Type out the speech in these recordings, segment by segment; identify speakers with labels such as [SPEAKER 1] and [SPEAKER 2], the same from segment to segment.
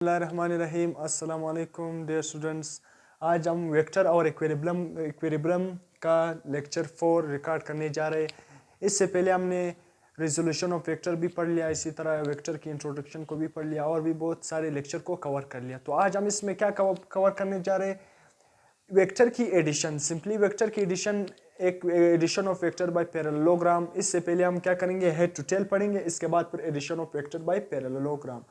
[SPEAKER 1] बिस्मिल्लाहिर्रहमानिर्रहीम। अस्सलाम वालेकुम डियर स्टूडेंट्स। आज हम वेक्टर और इक्विलिब्रियम का लेक्चर 4 रिकॉर्ड करने जा रहे हैं। इससे पहले हमने रिजोल्यूशन ऑफ वेक्टर भी पढ़ लिया, इसी तरह वेक्टर की इंट्रोडक्शन को भी पढ़ लिया और भी बहुत सारे लेक्चर को कवर कर लिया। तो आज हम इसमें क्या कवर करने जा रहे हैं, वेक्टर की एडिशन। सिंपली वेक्टर की एडिशन, एक addition of vector by parallelogram. इससे पहले हम क्या करेंगे, हेड टू टेल पढ़ेंगे, इसके बाद फिर addition of vector by parallelogram.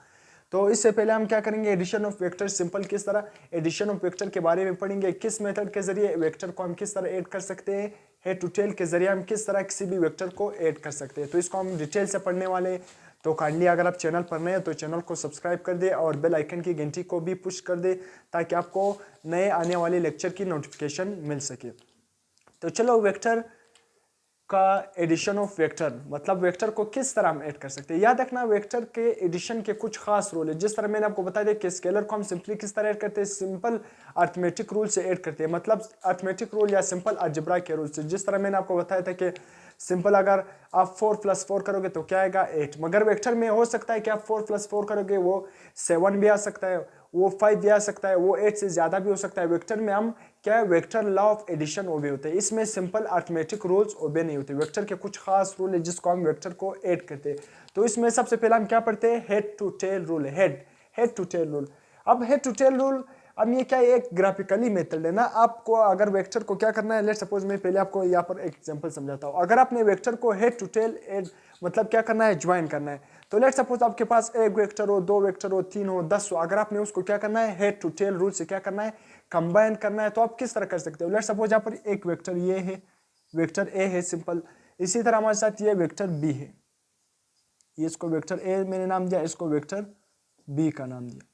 [SPEAKER 1] तो इससे पहले हम क्या करेंगे, एडिशन ऑफ वेक्टर सिंपल किस तरह एडिशन ऑफ वेक्टर के बारे में पढ़ेंगे, किस मेथड के जरिए वेक्टर को हम किस तरह ऐड कर सकते हैं, हेड टू टेल के जरिए हम किस तरह किसी भी वेक्टर को ऐड कर सकते हैं। तो इसको हम डिटेल से पढ़ने वाले हैं। तो काइंडली अगर आप चैनल पर नए हैं तो चैनल को सब्सक्राइब कर दे और बेल आइकन की घंटी को भी पुश कर दे ताकि आपको नए आने वाले लेक्चर की नोटिफिकेशन मिल सके। तो चलो, वेक्टर का एडिशन ऑफ वेक्टर मतलब वेक्टर को किस तरह हम ऐड कर सकते हैं। याद रखना, वेक्टर के एडिशन के कुछ खास रूल है। जिस तरह मैंने आपको बताया कि स्केलर को हम सिंपली किस तरह ऐड करते हैं, सिंपल अर्थमेटिक रूल से ऐड करते हैं, मतलब अर्थमेटिक रूल या सिंपल अलजेब्रा के रूल से। जिस तरह मैंने आपको बताया था कि सिंपल अगर आप 4 + 4 करोगे तो क्या आएगा 8, मगर वेक्टर में हो सकता है कि आप 4 + 4 करोगे वो 7 भी आ सकता है, वो 5 भी आ सकता है, वो 8 से ज्यादा भी हो सकता है। वेक्टर में हम क्या, वेक्टर लॉ ऑफ एडिशन ओबे होते हैं, इसमें सिंपल अर्थमेटिक रूल्स ओबे नहीं होते। वेक्टर के कुछ खास रूल है जिसको हम वेक्टर को ऐड करते हैं। तो इसमें सबसे पहला हम क्या पढ़ते हैं, हेड टू टेल रूल है। Head to tail rule. अब हेड टू टेल रूल, अब ये क्या है, एक ग्राफिकली मेथड है ना। आपको अगर वेक्टर को क्या करना है, लेट सपोज मैं पहले आपको यहाँ पर एक एग्जांपल समझाता हूँ। अगर आपने वेक्टर को हेड टू टेल ऐड मतलब क्या करना है, ज्वाइन करना है। तो लेट सपोज आपके पास एक वेक्टर हो, 2 वेक्टर हो, 3 हो, 10 हो, अगर आपने उसको क्या करना है, हेड टू टेल रूल से क्या करना है, कंबाइन करना है। तो आप किस तरह कर सकते हो, लेट सपोज यहाँ पर एक वेक्टर ये है, वेक्टर ए है सिंपल। इसी तरह हमारे साथ ये वेक्टर बी है, ये इसको वेक्टर ए मैंने नाम दिया, इसको वेक्टर बी का नाम दिया।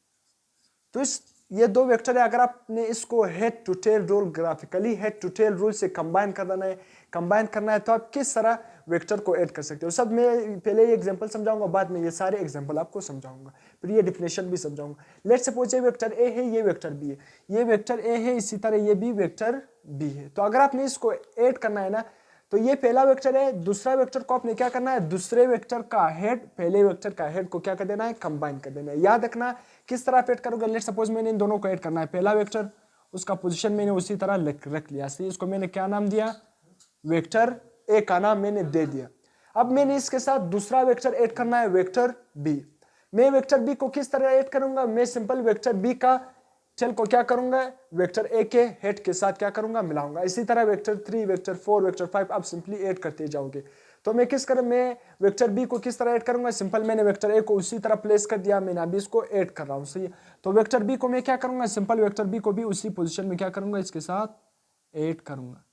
[SPEAKER 1] तो ये दो वेक्टर है, अगर आपने इसको head to tail rule, graphically head to tail rule से कंबाइन करना है तो आप किस तरह वेक्टर को ऐड कर सकते हो। सब मैं पहले ये एग्जांपल समझाऊंगा, बाद में ये सारे एग्जांपल आपको समझाऊंगा, फिर ये डिफिनेशन भी समझाऊंगा। लेट सपोज ये वेक्टर ए है, ये वेक्टर बी है, ये वेक्टर ए है, इसी तरह ये भी वेक्टर बी है। तो अगर आपने इसको ऐड करना है ना, तो ये पहला वेक्टर है, दूसरा वेक्टर को आपने क्या करना है, दूसरे वेक्टर का हेड पहले वेक्टर का हेड को क्या कर देना है, कंबाइन कर देना है। याद रखना किस तरह ऐड करोगे, लेट सपोज मैंने इन दोनों को ऐड करना है, पहला वेक्टर उसका पोजीशन मैंने उसी तरह रख लिया, इसको मैंने क्या नाम दिया, वेक्टर ए का नाम मैंने दे दिया। अब मैंने इसके साथ दूसरा वेक्टर ऐड करना है, वेक्टर बी। मैं वेक्टर बी को किस तरह ऐड करूंगा, मैं सिंपल वेक्टर बी का चल को क्या करूंगा, वेक्टर ए के हेड के साथ क्या करूंगा, मिलाऊंगा। इसी तरह वेक्टर 3, वेक्टर 4, वेक्टर 5 आप सिंपली ऐड करते जाओगे। तो मैं मैं वेक्टर बी को किस तरह ऐड करूंगा, सिंपल मैंने वेक्टर ए को उसी तरह प्लेस कर दिया, मैंने अभी इसको ऐड कर रहा हूं, सही है। तो वेक्टर बी को मैं क्या करूंगा, सिंपल वेक्टर बी को भी उसी पोजीशन में क्या करूंगा, इसके साथ ऐड करूंगा।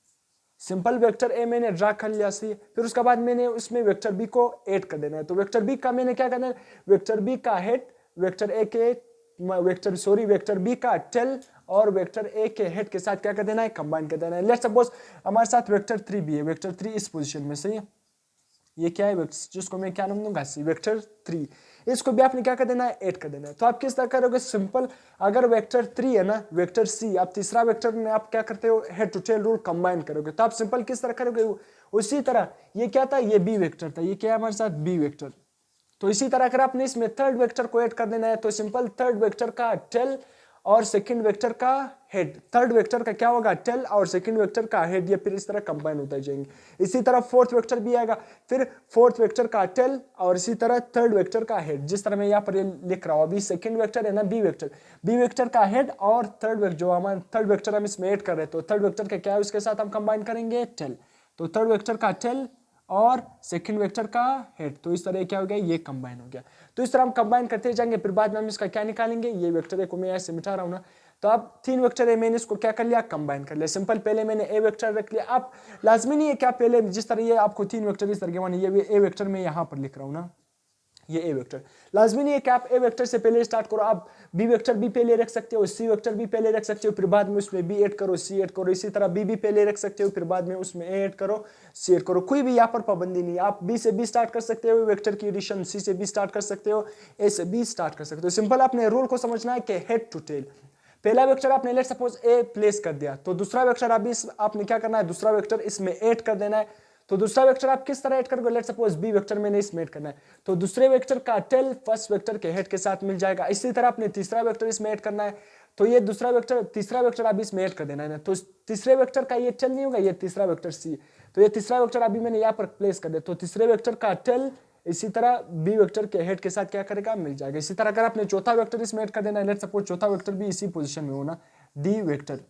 [SPEAKER 1] सिंपल वेक्टर ए मैंने ड्रा कर लिया, सही। फिर उसके बाद मैंने उसमें वेक्टर बी को ऐड कर देना है। तो वेक्टर बी का मैंने क्या करना है, वेक्टर बी का हेड वेक्टर ए के वेक्टर बी का टेल और वेक्टर ए के हेड के साथ क्या कर देना है, कंबाइन कर देना है। लेट्स सपोज हमारे साथ वेक्टर 3 भी है, वेक्टर 3 इस पोजीशन में, सही है। ये क्या है, जिसको मैं क्या नाम दूंगा, सी, वेक्टर 3। इसको भी आपने क्या कर देना है, ऐड कर देना है। तो आप किस तरह करोगे, सिंपल अगर वेक्टर 3 है ना, वेक्टर सी, आप तीसरा वेक्टर में आप क्या करते हो, head to tail rule combine करोगे। तो आप सिंपल किस तरह करोगे, उसी तरह ये क्या था, ये बी वेक्टर था, ये क्या है हमारे साथ, बी वेक्टर। तो इसी तरह अगर आपने इसमें थर्ड वेक्टर को ऐड कर देना है तो सिंपल थर्ड वेक्टर का टेल और सेकंड वेक्टर का हेड, थर्ड वेक्टर का क्या होगा, टेल और सेकंड वेक्टर का हेड, ये फिर इस तरह कंबाइन होते जाएंगे। इसी तरह फोर्थ वेक्टर भी आएगा, फिर फोर्थ वेक्टर का टेल और इसी तरह थर्ड वेक्टर का हेड, जिस तरह मैं यहाँ पर लिख रहा हूँ। अभी सेकंड वेक्टर है ना, बी वेक्टर का हेड और थर्ड वेक्टर, जो हमारा थर्ड वेक्टर हम इसमें ऐड कर रहे हैं, तो थर्ड वेक्टर का क्या है, उसके साथ हम कंबाइन करेंगे टेल। तो थर्ड वेक्टर का टेल और सेकंड वेक्टर का हेड, तो इस तरह क्या हो गया, ये कंबाइन हो गया। तो इस तरह हम कंबाइन करते जाएंगे, फिर बाद में हम इसका क्या निकालेंगे, ये वेक्टर ए को मैं ऐसे मिटा रहा हूं ना। तो अब 3 वेक्टर है, मैंने इसको क्या कर लिया, कंबाइन कर लिया। सिंपल पहले मैंने ए वेक्टर रख लिया। आप लाजमी नहीं है क्या, पहले जिस तरह ये आपको 3 वेक्टर इस तरह के माने, ये ए वेक्टर मैं यहाँ पर लिख रहा हूँ ना, ये ए वेक्टर लाजमी नहीं है कि आप ए वेक्टर से पहले स्टार्ट करो। आप बी वेक्टर भी पहले रख सकते हो, सी वेक्टर भी पहले रख सकते हो, फिर बाद में उसमें बी ऐड करो, सी ऐड करो। इसी तरह बी भी पहले रख सकते हो, फिर बाद में उसमें ए ऐड करो, सी ऐड करो। कोई भी यहाँ पर पाबंदी नहीं है। आप बी से बी स्टार्ट कर सकते हो वेक्टर की एडिशन, सी से बी स्टार्ट कर सकते हो, ए से बी स्टार्ट कर सकते हो। सिंपल आपने रूल को समझना है कि हेड टू टेल, पहला वेक्टर आपने लेट सपोज ए प्लेस कर दिया, तो दूसरा वेक्टर अभी आपने क्या करना है, दूसरा वेक्टर इसमें ऐड कर देना है। तो दूसरा वेक्टर आप किस तरह ऐड करोगे, लेट्स सपोज बी वेक्टर मैंने इसमें ऐड करना है, तो दूसरे वेक्टर का टेल फर्स्ट वेक्टर के हेड के साथ मिल जाएगा। इसी तरह आपने तीसरा वेक्टर इसमें ऐड करना है, तो ये दूसरा वेक्टर तीसरा वेक्टर अभी इसमें ऐड कर देना है ना, तो तीसरे वेक्टर का ये टेल नहीं होगा, ये तीसरा वेक्टर सी, तो ये तीसरा वेक्टर अभी मैंने यहाँ पर प्लेस कर दिया, तो तीसरे वेक्टर का टेल इसी तरह बी वेक्टर के हेड के साथ क्या करेगा, मिल जाएगा। इसी तरह अगर आपने चौथा वेक्टर इसमें ऐड कर देना है, लेट्स सपोज चौथा वेक्टर भी इसी पोजीशन में होना, डी वेक्टर,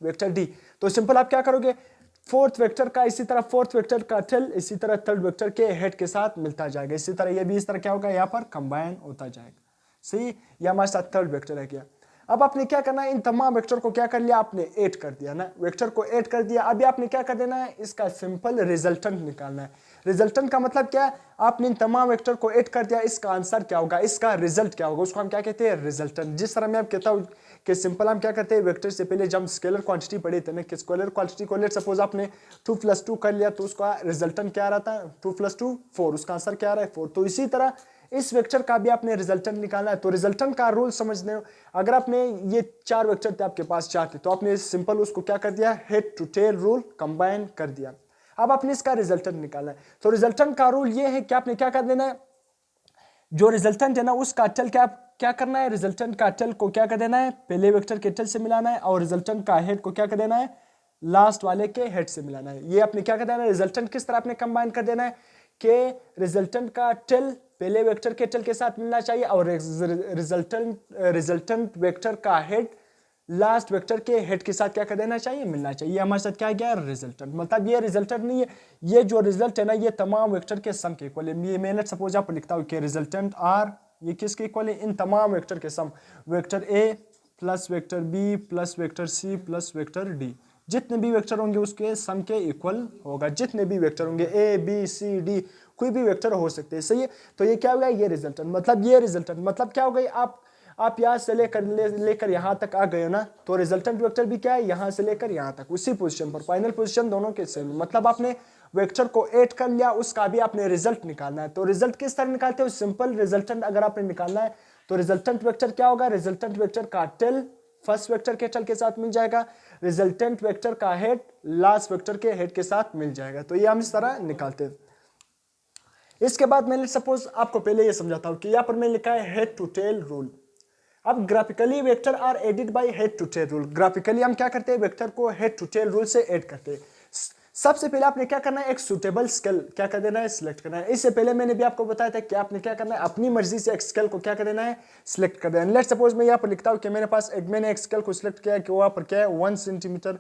[SPEAKER 1] वेक्टर डी, तो सिंपल आप क्या करोगे, फोर्थ वेक्टर का इसी तरह फोर्थ वेक्टर का टेल इसी तरह थर्ड वेक्टर के हेड के साथ मिलता जाएगा। इसी तरह ये भी इस तरह क्या होगा, यहाँ पर कंबाइन होता जाएगा। सही, ये हमारे साथ थर्ड वेक्टर है क्या। अब आपने क्या करना है, इन तमाम वेक्टर को क्या कर लिया आपने, ऐड कर दिया ना, वेक्टर को ऐड कर दिया। अभी आपने क्या कर देना है, इसका सिंपल रिजल्टेंट निकालना है। रिजल्टेंट का मतलब क्या है, आपने इन तमाम वेक्टर को ऐड कर दिया, इसका आंसर क्या होगा, इसका रिजल्ट क्या होगा, उसको हम क्या कहते हैं, रिजल्टेंट। जिस तरह मैं आप कहता हूँ कि सिंपल हम क्या करते हैं, वेक्टर से पहले जब स्केलर क्वांटिटी पढ़े थे ना, कि स्केलर क्वांटिटी को लेट सपोज आपने 2 + 2 कर लिया, तो उसका रिजल्टेंट क्या आ रहा था, 2 + 2 4, उसका आंसर क्या आ रहा है 4। तो इसी तरह इस वेक्टर का भी आपने रिजल्टेंट निकालना है। तो रिजल्टेंट का रूल समझते हो, अगर आपने ये 4 वेक्टर थे आपके पास 4 थे, तो आपने सिंपल उसको क्या कर दिया, head to tail rule combine कर दिया। अब आपने इसका रिजल्टेंट निकालना है, तो रिजल्टेंट का रूल ये है कि आपने क्या कर देना है, जो रिजल्टेंट है ना उसका टेल क्या करना है, रिजल्टेंट का टेल को क्या कर देना है, पहले वेक्टर के टेल से मिलाना है, और रिजल्टेंट का हेड को क्या कर देना है, लास्ट वाले के हेड से मिलाना है। ये आपने क्या कर देना है, रिजल्टेंट किस तरह आपने कंबाइन कर देना है कि रिजल्टेंट का टेल पहले वेक्टर के टेल के साथ मिलना चाहिए, और रिजल्टेंट वेक्टर का हेड लास्ट वेक्टर के हेड के साथ क्या कर देना चाहिए, मिलना चाहिए। हमारे साथ क्या गया, रिजल्टेंट। मतलब ये रिजल्टेंट नहीं है, ये जो रिजल्ट है ना, ये तमाम वेक्टर के सम के इक्वल है। ये मैं सपोज आप लिखता हूँ कि रिजल्टेंट आर ये किसके इक्वल है, इन तमाम वेक्टर के sum, vector A plus vector B plus vector C plus vector D, जितने भी वेक्टर होंगे उसके सम के इक्वल होगा। जितने भी वेक्टर होंगे ए बी सी डी, कोई भी वेक्टर हो सकते हैं। सही है, तो ये क्या हो गया, ये रिजल्टेंट। मतलब ये रिजल्टेंट मतलब क्या हो गई, आप यहाँ से लेकर यहाँ तक आ गए हो ना, तो रिजल्टेंट वेक्टर भी क्या है, यहाँ से लेकर यहाँ तक उसी पोजीशन पर, फाइनल पोजीशन दोनों के सेम। मतलब आपने वेक्टर को ऐड कर लिया, उसका भी आपने रिजल्ट निकालना है। तो रिजल्ट किस तरह निकालते हो, सिंपल रिजल्टेंट अगर आपने निकालना है तो रिजल्टेंट वेक्टर क्या होगा, रिजल्टेंट वेक्टर का टेल फर्स्ट वेक्टर के टेल के साथ मिल जाएगा, रिजल्टेंट वेक्टर का हेड लास्ट वेक्टर के हेड के साथ मिल जाएगा। तो ये हम इस तरह निकालते हैं। इसके बाद मैंने सपोज आपको पहले ये समझाता हूं कि यहाँ पर मैंने लिखा है हेड टू टेल रूल। अब graphically vector are added by head to tail rule. Graphically हम क्या करते हैं, वेक्टर को हेड टू टेल रूल से ऐड करते हैं। सबसे पहले आपने क्या करना है, एक सुटेबल स्केल क्या कर देना है, सिलेक्ट करना है। इससे पहले मैंने भी आपको बताया था कि आपने क्या करना है, अपनी मर्जी से एक स्केल को क्या कर देना है, सिलेक्ट कर देना है। लेट्स सपोज मैं यहाँ पर लिखता हूँ कि मेरे पास मैंने एक स्केल को सिलेक्ट किया है कि वहाँ पर क्या है 1 सेंटीमीटर।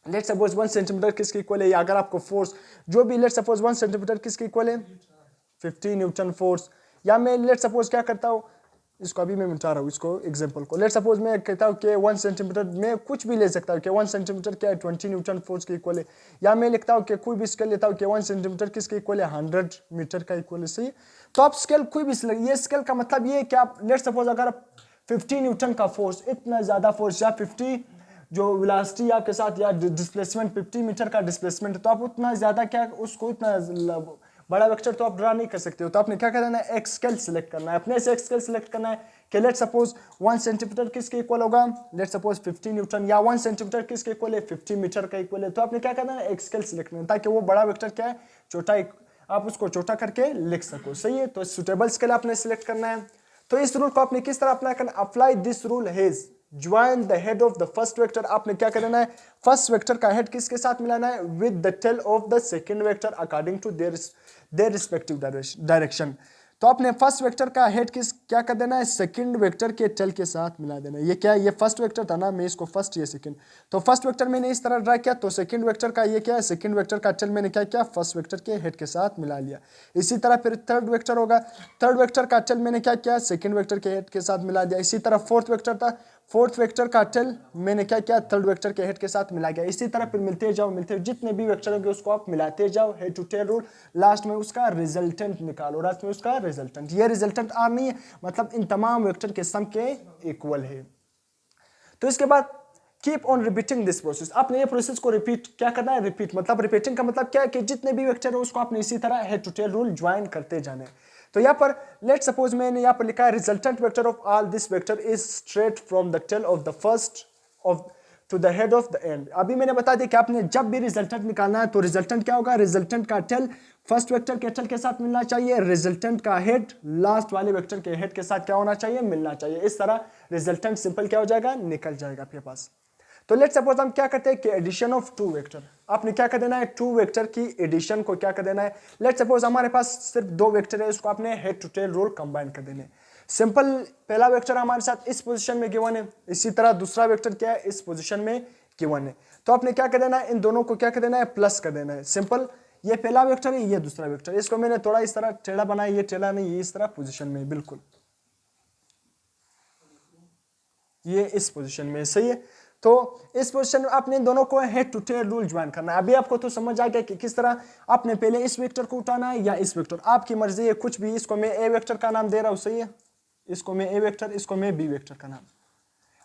[SPEAKER 1] लेट्स सपोज 1 सेंटीमीटर किसके इक्वल है, या अगर आपको फोर्स जो भी, लेट्स सपोज 1 सेंटीमीटर किसके इक्वल है, 50 न्यूटन फोर्स। या मैं लेट्स सपोज क्या करता हूँ, इसको अभी मैं मिटा रहा हूँ इसको एग्जांपल को। लेट्स सपोज मैं कहता हूँ कि 1 सेंटीमीटर में कुछ भी ले सकता हूँ कि 1 सेंटीमीटर क्या है 20 न्यूटन फोर्स के इक्वल है। या मैं लिखता हूँ कि कोई भी स्केल लेता हूँ कि 1 सेंटीमीटर किसके इक्वल है, 100 मीटर का इक्वल है। सही, तो आप स्केल कोई भी ये स्केल का मतलब ये कि आप लेट्स सपोज अगर 50 न्यूटन का फोर्स, इतना ज्यादा फोर्स, या 50 जो वेलोसिटी आपके साथ, या डिस्प्लेसमेंट 50 मीटर का डिस्प्लेसमेंट, तो आप उतना ज्यादा क्या उसको इतना बड़ा वेक्टर तो आप ड्रा नहीं कर सकते हो। तो आपने क्या करना है, एक स्केल सिलेक्ट करना है, अपने से एक स्केल सिलेक्ट करना है कि लेट्स सपोज 1 सेंटीमीटर किसके इक्वल होगा, लेट्स सपोज 50 न्यूटन, या 1 सेंटीमीटर किसके इक्वल है, 50 मीटर का इक्वल है। तो आपने क्या करना है, एक स्केल सिलेक्ट करना है ताकि वो बड़ा वेक्टर क्या है, छोटा, आप उसको छोटा करके लिख सको। सही है, तो सुटेबल स्केल आपने सिलेक्ट करना है। तो इस रूल को आपने किस तरह अप्लाई करना, apply this rule has join the head of the first vector. आपने क्या करना है, फर्स्ट वेक्टर का हेड किसके साथ मिलाना है, with the tail of the second vector according to their respective direction. तो आपने फर्स्ट वेक्टर का हेड क्या कर देना है, सेकंड वेक्टर के टेल के साथ मिला देना है। ये क्या है, ये फर्स्ट वेक्टर था ना, मैं इसको फर्स्ट, ये सेकंड, तो फर्स्ट वेक्टर मैंने इस तरह ड्रा किया, तो सेकंड वेक्टर का ये क्या है, सेकंड वेक्टर का टेल मैंने क्या किया, फर्स्ट वेक्टर के हेड के साथ मिला लिया। इसी तरह फिर थर्ड वेक्टर होगा, थर्ड वेक्टर का टेल मैंने क्या किया, सेकंड वेक्टर के हेड के साथ मिला दिया। इसी तरह फोर्थ वेक्टर था, फोर्थ वेक्टर का टेल मैंने क्या किया, थर्ड वेक्टर के हेड के साथ मिला गया। इसी तरह फिर मिलते जाओ, जितने भी वेक्टर होंगे उसको आप मिलाते जाओ, head to tail rule, last में उसका रिजल्टेंट निकालो, लास्ट में उसका रिजल्टेंट। ये रिजल्टेंट आर नहीं है, मतलब इन तमाम वेक्टर के सम के इक्वल है। तो इसके बाद keep on repeating this process. आपने ये प्रोसेस को रिपीट क्या करना है, रिपीट मतलब रिपीटिंग का मतलब क्या है कि जितने भी वेक्टर है उसको आपने इसी तरह head to tail rule join करते जाने। तो यहाँ पर लेट सपोज मैंने यहाँ पर लिखा है resultant vector of all this vector is straight from the tail of the first of to the head of the end. अभी मैंने बता दिया कि आपने जब भी रिजल्टेंट निकालना है तो रिजल्टेंट क्या होगा, रिजल्टेंट का टेल फर्स्ट वेक्टर के टेल के साथ मिलना चाहिए, रिजल्टेंट का हेड लास्ट वाले वेक्टर के हेड के साथ क्या होना चाहिए, मिलना चाहिए। इस तरह रिजल्टेंट सिंपल क्या हो जाएगा, निकल जाएगा आपके पास। तो लेट्स सपोज हम क्या करते हैं कि एडिशन ऑफ टू वेक्टर, आपने क्या कर देना है, टू वेक्टर की एडिशन को क्या कर देना है। लेट्स सपोज हमारे पास सिर्फ दो वेक्टर है, उसको आपने head to tail rule combine कर देने। सिंपल, पहला वेक्टर हमारे साथ इस पोजीशन में गिवन है, इसी तरह दूसरा वेक्टर क्या है, इस पोजीशन में गिवन है। तो आपने क्या कर देना है, इन दोनों को क्या कर देना है, प्लस कर देना है। सिंपल, ये पहला वेक्टर है, ये दूसरा वेक्टर, इसको मैंने थोड़ा इस तरह टेढ़ा बनाया, ये टेढ़ा नहीं, ये इस तरह पोजीशन में, बिल्कुल ये इस पोजीशन में, सही है। तो इस पोजीशन में आपने इन दोनों को head to tail rule join करना है। अभी आपको तो समझ आ गया कि किस तरह आपने पहले इस वेक्टर को उठाना है या इस वेक्टर, आपकी मर्जी है, कुछ भी। इसको मैं ए वेक्टर का नाम दे रहा हूं, सही है, इसको मैं ए वेक्टर, इसको मैं बी वेक्टर का नाम।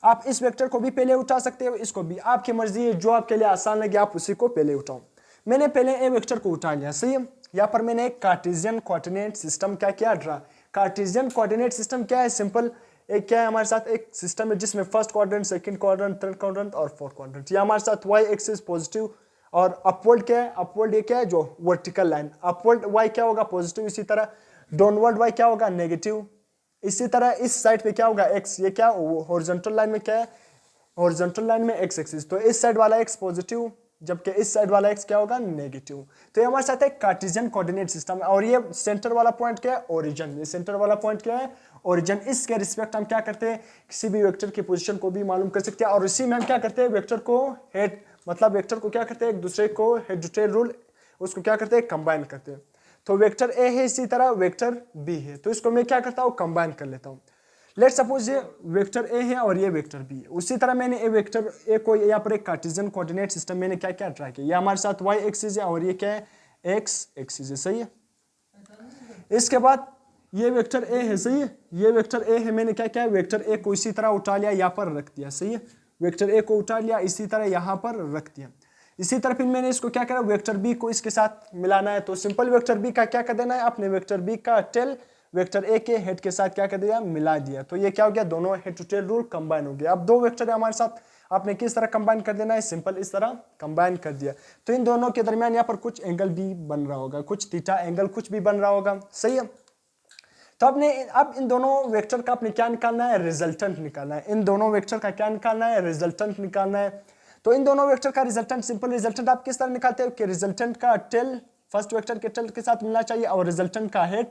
[SPEAKER 1] आप इस वेक्टर को भी पहले उठा सकते हो, इसको भी, आपकी मर्जी है, जो आपके लिए आसान लगे आप उसी को पहले उठाओ। मैंने पहले ए वेक्टर को उठा लिया, सही है। यहाँ पर मैंने एक कार्टेशियन कोऑर्डिनेट सिस्टम क्या किया, ड्रा। कार्टेशियन कोऑर्डिनेट सिस्टम क्या है, सिंपल, एक क्या है हमारे साथ, एक सिस्टम है जिसमें first quadrant, second quadrant, third quadrant और फोर्थ क्वाड्रेंट। ये हमारे साथ वाई एक्सिस पॉजिटिव और अपवर्ड क्या है, अपवर्ड ये क्या है, जो वर्टिकल लाइन, अपवर्ड वाई क्या होगा, पॉजिटिव, इसी तरह डाउनवर्ड वाई क्या होगा, नेगेटिव। इसी तरह इस साइड पे क्या होगा, एक्स, ये क्या हॉरिजॉन्टल लाइन में क्या है, हॉरिजॉन्टल लाइन में एक्स एक्सिस, तो इस साइड वाला एक्स पॉजिटिव, जबकि इस साइड वाला एक्स क्या होगा, नेगेटिव। तो ये हमारे साथ एक कार्टेशियन कोऑर्डिनेट सिस्टम है। और ये सेंटर वाला पॉइंट क्या है, ओरिजिन, ये सेंटर वाला पॉइंट क्या है, ओरिजिन। इसके रिस्पेक्ट हम क्या करते हैं, किसी भी वेक्टर की पोजीशन को भी मालूम कर सकते हैं। और इसी में हम क्या करते हैं, वेक्टर को हेड, मतलब वेक्टर को क्या करते हैं, एक दूसरे को हेड टू टेल रूल, उसको क्या करते हैं, कंबाइन करते हैं। तो वेक्टर ए है, इसी तरह वेक्टर बी है, तो इसको मैं क्या करता हूँ, कंबाइन कर लेता हूँ। लेट्स सपोज ये वेक्टर ए है और ये वेक्टर बी है। उसी तरह मैंने ए वेक्टर ए को यहाँ पर एक कार्टेशियन कोऑर्डिनेट सिस्टम मैंने क्या क्या ट्राई किया, ये हमारे साथ वाई एक्सिस है और ये क्या है, एक्स एक्सिस है, सही है। इसके बाद ये वेक्टर ए है, सही है, ये वेक्टर ए है, मैंने क्या किया, वेक्टर ए को इसी तरह उठा लिया, यहाँ पर रख दिया, सही है। वेक्टर ए को उठा लिया, इसी तरह यहाँ पर रख दिया। इसी तरह फिर मैंने इसको क्या करा, वेक्टर बी को इसके साथ मिलाना है। तो सिंपल वेक्टर बी का क्या कर देना है, आपने वेक्टर बी का टेल वेक्टर ए के हेड के साथ क्या कर दिया, मिला दिया। तो ये क्या हो गया, दोनों head to tail rule combine हो गया। अब दो वेक्टर है हमारे साथ, आपने किस तरह कंबाइन कर देना है, सिंपल इस तरह कंबाइन कर दिया। तो इन दोनों के दरमियान यहाँ पर कुछ एंगल भी बन रहा होगा, कुछ थीटा एंगल कुछ भी बन रहा होगा, सही है। तो अब इन दोनों वेक्टर का आपने क्या निकालना है, रिजल्टेंट निकालना है। इन दोनों वेक्टर का क्या निकालना है, रिजल्टेंट निकालना है। तो इन दोनों वेक्टर का रिजल्टेंट, सिंपल रिजल्टेंट आप किस तरह निकालते हो कि रिजल्टेंट का टेल फर्स्ट वेक्टर के टेल के साथ मिलना चाहिए और रिजल्टेंट का हेड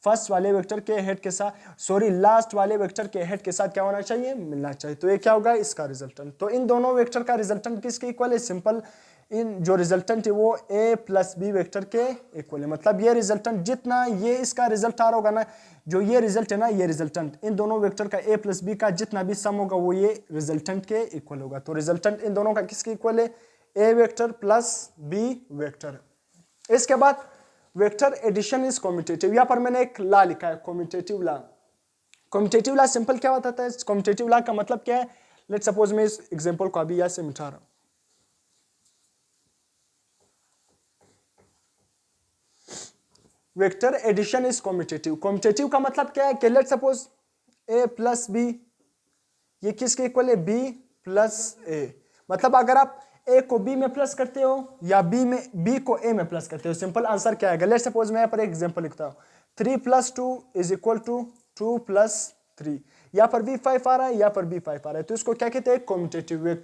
[SPEAKER 1] फर्स्ट वाले वेक्टर के हेड के साथ, सॉरी लास्ट वाले वेक्टर के हेड के साथ क्या होना चाहिए, मिलना चाहिए। तो ये क्या होगा, इसका रिजल्टेंट। तो इन दोनों वेक्टर का रिजल्टेंट किसके इक्वल है, सिंपल इन जो रिजल्टेंट है वो a प्लस बी वेक्टर के इक्वल है। मतलब ये रिजल्टेंट जितना ये इसका रिजल्ट आ रहा होगा ना, जो ये रिजल्ट है ना, ये रिजल्टेंट इन दोनों वेक्टर का a प्लस बी का जितना भी सम होगा वो ये रिजल्टेंट के इक्वल होगा। तो रिजल्टेंट इन दोनों का किसके इक्वल है, a vector plus b vector. इसके बाद वेक्टर एडिशन इज कम्यूटेटिव। यहाँ पर मैंने एक ला लिखा है, कम्यूटेटिव ला। कम्यूटेटिव ला सिंपल क्या बताता है, कम्यूटेटिव ला का मतलब क्या है, लेट्स सपोज मैं इस एग्जांपल को अभी यहाँ से मिटा रहा हूँ। Vector addition is commutative. Commutative का मतलब क्या है कि let's suppose a plus B, ये किसके इक्वल है, b प्लस a। मतलब अगर आप a को b में प्लस करते हो या b को a में प्लस करते हो, सिंपल आंसर क्या आएगा। लेट्स सपोज मैं यहाँ पर एक एग्जांपल लिखता हूँ, 3 + 2 इज इक्वल टू 2 + 3। यहाँ पर भी 5 आ रहा है, यहाँ पर भी 5 आ रहा है, तो इसको क्या कहते हैं, कम्यूटेटिव।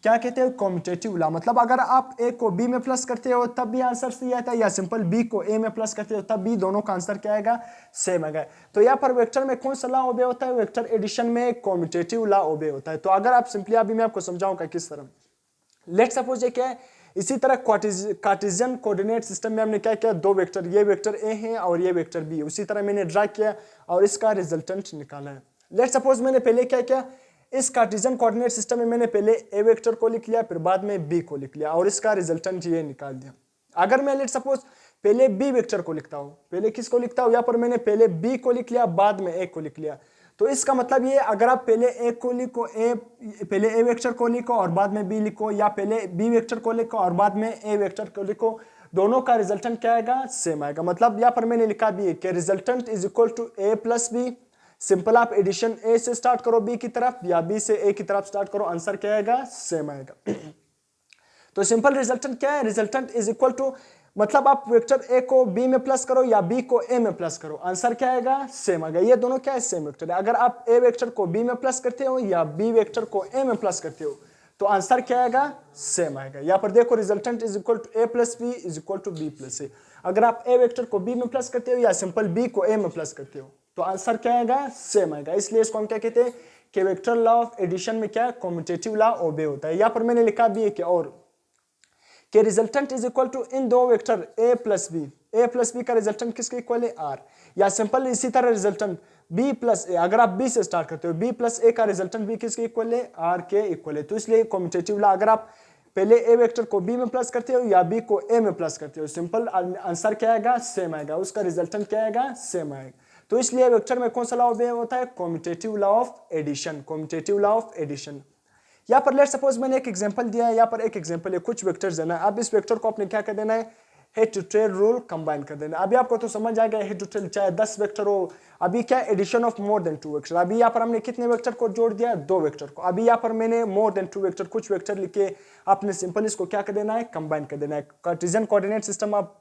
[SPEAKER 1] क्या कहते हैं, कम्यूटेटिव ला। मतलब अगर आप a को b में प्लस करते हो तब भी आंसर सही आता है, या सिंपल b को a में प्लस करते हो तब भी दोनों का आंसर क्या आएगा, सेम आएगा। तो यहाँ पर वेक्टर में कौन सा ला ओबे होता है, वेक्टर एडिशन में कम्यूटेटिव ला ओबे होता है। तो अगर आप सिंपली अभी मैं आपको समझाऊंगा किस तरह, लेट्स सपोज ये क्या है, इसी तरह कार्टेशियन कोऑर्डिनेट सिस्टम में हमने क्या किया, दो वेक्टर, ये वेक्टर ए है और ये वेक्टर बी है, उसी तरह मैंने ड्रा किया और इसका रिजल्टेंट निकाला है। लेट्स सपोज मैंने पहले क्या किया, इस कार्टेशियन कोऑर्डिनेट सिस्टम में मैंने पहले ए वेक्टर को लिख लिया, फिर बाद में बी को लिख लिया और इसका रिजल्टेंट ये निकाल दिया। अगर मैं लेट्स सपोज पहले बी वेक्टर को लिखता हूँ, पहले किसको लिखता हूँ, यहाँ पर मैंने पहले बी को लिख लिया, बाद में ए को लिख लिया। तो इसका मतलब ये, अगर आप पहले ए को लिखो, पहले ए वेक्टर को लिखो और बाद में बी लिखो, या पहले बी वेक्टर को लिखो और बाद में ए वेक्टर को लिखो, दोनों का रिजल्टेंट क्या आएगा, सेम आएगा। मतलब यहाँ पर मैंने लिखा भी है कि resultant is equal to a plus B, simple आप एडिशन ए से स्टार्ट करो बी की तरफ या बी से ए की तरफ स्टार्ट करो, आंसर क्या आएगा? सेम आएगा। तो सिंपल रिजल्टेंट क्या है? रिजल्टेंट इज इक्वल टू, मतलब आप वेक्टर ए को बी में प्लस करो या बी को ए में प्लस करो, आंसर क्या आएगा? सेम आएगा। ये दोनों क्या है? सेम वेक्टर है। अगर आप ए वेक्टर को बी में प्लस करते हो या बी वेक्टर को ए में प्लस करते हो तो आंसर क्या आएगा? सेम आएगा। यहाँ पर देखो resultant is equal to A plus B is equal to B plus A. अगर आप ए वेक्टर को बी में प्लस करते हो या सिंपल बी को ए में प्लस करते हो तो आंसर क्या आएगा? सेम आएगा। इसलिए इसको हम क्या कहते हैं कि वेक्टर लॉ ऑफ एडिशन में क्या कम्यूटेटिव लॉ ओबे होता है। यहाँ पर मैंने लिखा भी है कि और कि रिजल्टेंट इज इक्वल टू इन दो वेक्टर a प्लस बी का रिजल्टेंट किसके इक्वल है? r। या सिंपल इसी तरह रिजल्टेंट b प्लस ए, अगर आप b से स्टार्ट करते हो b प्लस ए का रिजल्टेंट भी किसके इक्वल है? r के इक्वल है। तो इसलिए कम्यूटेटिव लॉ, अगर आप पहले a वेक्टर को b में प्लस करते हो या b को a में प्लस करते हो, सिंपल आंसर क्या आएगा? सेम आएगा। उसका रिजल्टेंट क्या आएगा? सेम आएगा। तो इसलिए वेक्टर में कौन सा लॉ ओबे होता है? Commutative law of addition. Commutative law of addition. यहाँ पर लेट सपोज मैंने एक एग्जांपल दिया है, यहाँ पर एक एग्जांपल है, कुछ वेक्टर्स देना है। अब इस वेक्टर को आपने क्या कर देना है? Head to tail rule combine कर देना। अभी आपको तो समझ आ गया हेड टू टेल चाहे 10 वेक्टर हो, अभी क्या addition of more than 2 vector. अभी यहाँ पर हमने कितने वेक्टर को जोड़ दिया? 2 वेक्टर को। अभी यहाँ पर मैंने मोर देन 2 वेक्टर कुछ वेक्टर लिखे, आपने सिंपल इसको क्या कर देना है? कंबाइन कर देना है। कार्टेशियन कोऑर्डिनेट सिस्टम आप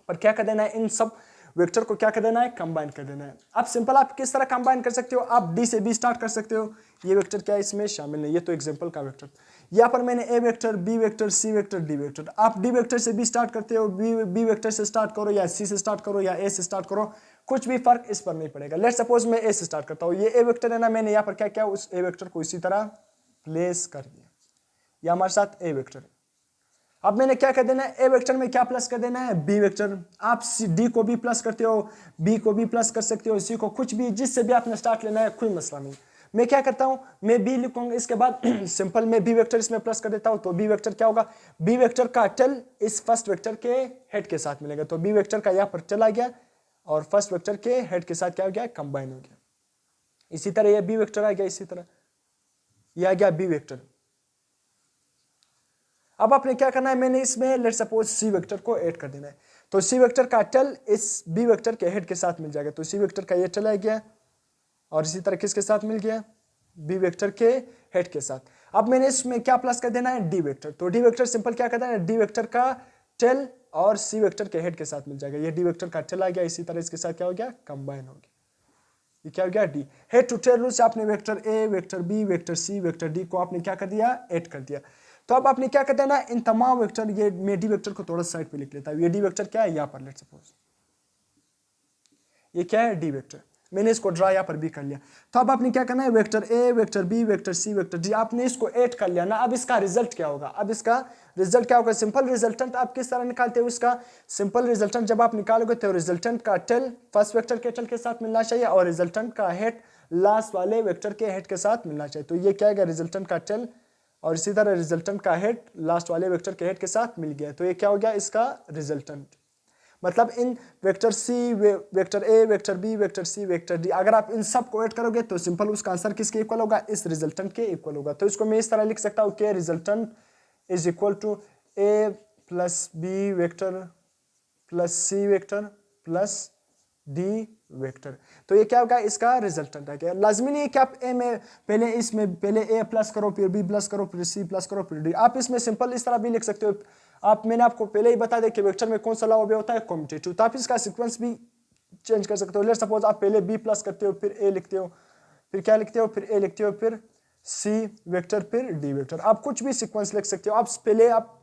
[SPEAKER 1] पर क्या कर देना है? इन सब वेक्टर को क्या कर देना है? कंबाइन कर देना है। अब सिंपल आप किस तरह कंबाइन कर सकते हो? आप डी से बी स्टार्ट कर सकते हो। ये वेक्टर क्या है? इसमें शामिल नहीं, ये तो एग्जांपल का वेक्टर। यहाँ पर मैंने ए vector, B vector, C vector, D vector. आप डी वेक्टर से बी स्टार्ट करते हो, बी वेक्टर से स्टार्ट करो या सी से स्टार्ट करो या ए से स्टार्ट करो, कुछ भी फर्क इस पर नहीं पड़ेगा। लेट सपोज मैं ए से स्टार्ट करता हूँ, ये ए वेक्टर है ना, मैंने यहाँ पर क्या किया? उस ए वेक्टर को इसी तरह प्लेस कर दिया। यह हमारे साथ ए वेक्टर है। अब मैंने क्या कर देना है? ए वेक्टर में क्या प्लस कर देना है? B vector. आप डी को भी प्लस करते हो, बी को भी प्लस कर सकते हो, सी को, कुछ भी जिससे भी आपने स्टार्ट लेना है, कोई मसला नहीं। मैं क्या करता हूं? मैं बी लिखूंगा, इसके बाद सिंपल मैं बी वेक्टर इसमें प्लस कर देता हूं। तो बी वेक्टर क्या होगा? बी वेक्टर का टेल इस फर्स्ट वेक्टर के हेड के साथ मिलेगा। तो बी वेक्टर का यहाँ पर टेल आ गया और फर्स्ट वेक्टर के हेड के साथ क्या हो गया? कंबाइन हो गया। इसी तरह यह बी वेक्टर आ गया, इसी तरह यह आ गया बी वेक्टर। अब आपने क्या करना है? मैंने इसमें लेट सपोज सी वेक्टर को ऐड कर देना है। तो सी वेक्टर का टेल इस बी वेक्टर के हेड के साथ मिल जाएगा। तो सी वेक्टर का ये टेल आ गया और इसी तरह किसके साथ मिल गया? बी वेक्टर के हेड के साथ। अब मैंने इसमें क्या प्लस कर देना है? D vector. तो डी वेक्टर सिंपल क्या करना है? डी वेक्टर का टेल और सी वेक्टर के हेड के साथ मिल जाएगा। ये डी वेक्टर का टेल आ गया, इसी तरह इसके साथ क्या हो गया? कंबाइन हो गया। ये क्या हो गया? D. Head to tail rule से आपने vector A, vector B, vector C, vector D को आपने क्या कर दिया? ऐड कर दिया। तो अब आपने क्या कर देना? इन तमाम वेक्टर, ये मैं डी वेक्टर को थोड़ा साइड पे लिख लेता हूं। ये डी वेक्टर क्या है? यहाँ पर लेट सपोज ये क्या है? D vector. मैंने इसको ड्रा यहाँ पर भी कर लिया। तो अब आपने क्या करना है? Vector A, vector B, vector C, vector D, आपने इसको ऐड कर लिया ना। अब इसका रिजल्ट क्या होगा? अब इसका रिजल्ट क्या होगा? सिंपल रिजल्टेंट आप किस तरह निकालते हो? इसका सिंपल रिजल्टेंट जब आप निकालोगे तो रिजल्टेंट का टेल फर्स्ट वेक्टर के टेल के साथ मिलना चाहिए और रिजल्टेंट का हेड लास्ट वाले वेक्टर के हेड के साथ मिलना चाहिए। तो ये क्या है? रिजल्टेंट का टेल और इसी तरह रिजल्टेंट का हेड लास्ट वाले वेक्टर के हेड के साथ मिल गया। तो ये क्या हो गया? इसका रिजल्टेंट। मतलब इन vector C, vector A, vector B, vector C, vector D, अगर आप इन सब को ऐड करोगे तो सिंपल उसका आंसर किसके इक्वल होगा? इस रिजल्टेंट के इक्वल होगा। तो इसको मैं इस तरह लिख सकता हूँ कि resultant is equal to A plus B vector plus C vector plus D vector. तो ये क्या होगा? इसका रिजल्टेंट है। क्या लाजमी नहीं है कि आप ए में पहले इसमें पहले ए प्लस करो, फिर बी प्लस करो, फिर सी प्लस करो, फिर डी। आप इसमें सिंपल इस तरह भी लिख सकते हो। आप मैंने आपको पहले ही बता दिया कि वेक्टर में कौन सा लॉ होता है? कम्यूटेटिव। तो आप इसका सीक्वेंस भी चेंज कर सकते हो। लेट सपोज आप पहले बी प्लस करते हो, फिर ए लिखते हो, फिर क्या लिखते हो? फिर ए लिखते हो, फिर सी वेक्टर, फिर डी वेक्टर। आप कुछ भी सीक्वेंस लिख सकते हो। आप पहले आप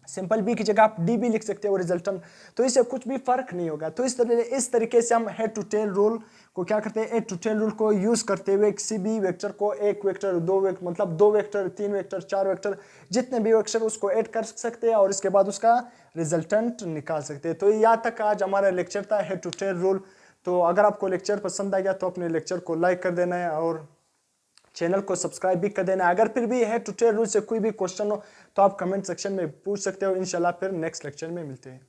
[SPEAKER 1] सिंपल बी की जगह आप डी भी लिख सकते हो रिजल्टेंट। तो इससे कुछ भी फर्क नहीं होगा। तो इस तरीके से हम हेड टू टेल रूल को क्या करते हैं? हेड टू टेल रूल को यूज करते हुए किसी भी वेक्टर को एक वेक्टर, दो वेक्टर, मतलब 2 वेक्टर, 3 वेक्टर, 4 वेक्टर, जितने भी वेक्टर उसको ऐड कर सकते हैं और इसके बाद उसका रिजल्टेंट निकाल सकते हैं। तो यहाँ तक आज हमारा लेक्चर था हेड टू टेल रूल। तो अगर आपको लेक्चर पसंद आ गया तो अपने लेक्चर को लाइक कर देना है और चैनल को सब्सक्राइब भी कर देना। अगर फिर भी हेड टू टेल रूल से कोई भी क्वेश्चन हो तो आप कमेंट सेक्शन में पूछ सकते हो। इंशाल्लाह फिर नेक्स्ट लेक्चर में मिलते हैं।